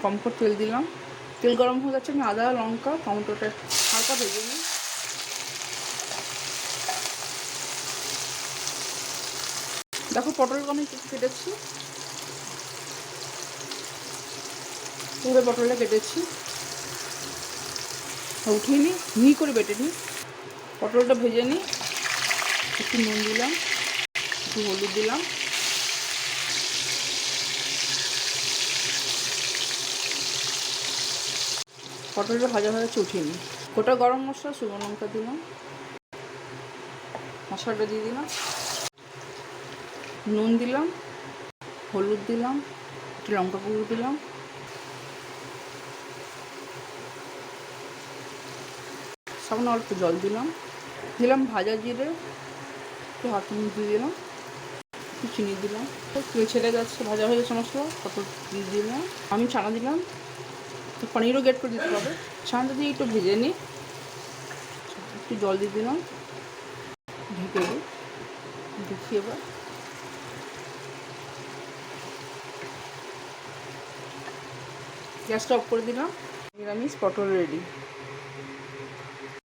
কম করে তেল দিলাম। তেল গরম হয়ে যাচ্ছে, আমি আদা লঙ্কা টমেটোটা হালকা ভেজে নিই। দেখো পটলটা আমি কেটেছি, পুরো পটলটা কেটেছি, উঠিয়ে নিই, মিহি করে বেটে নিই। পটলটা ভেজে নিই, একটু নুন দিলাম, একটু হলুদ দিলাম, পটলটা ভাজা ভাজা উঠিয়ে নিই। গোটা গরম মশলা শুকনো লঙ্কা দিলাম, মশলাটা দিয়ে দিলাম, নুন দিলাম, হলুদ দিলাম, একটু লঙ্কা গুঁড়ো দিলাম, সামান্য অল্প জল দিলাম, দিলাম ভাজা জিরে, একটু হাত দিয়ে দিলাম, একটু চিনি দিলাম, একটু ছেড়ে যাচ্ছে, ভাজা হয়ে যাচ্ছে মশলা, পটল দিয়ে দিলাম, আমি ছানা দিলাম, তো পনিরও গ্রেট করে দিতে হবে। ছানাটা দিয়ে একটু ভেজে নিই, একটু জল দিয়ে দিলাম, ঢেকে দিই, দেখি এবার গ্যাসটা অফ করে দিলাম। নিরামিষ পটল রেডি।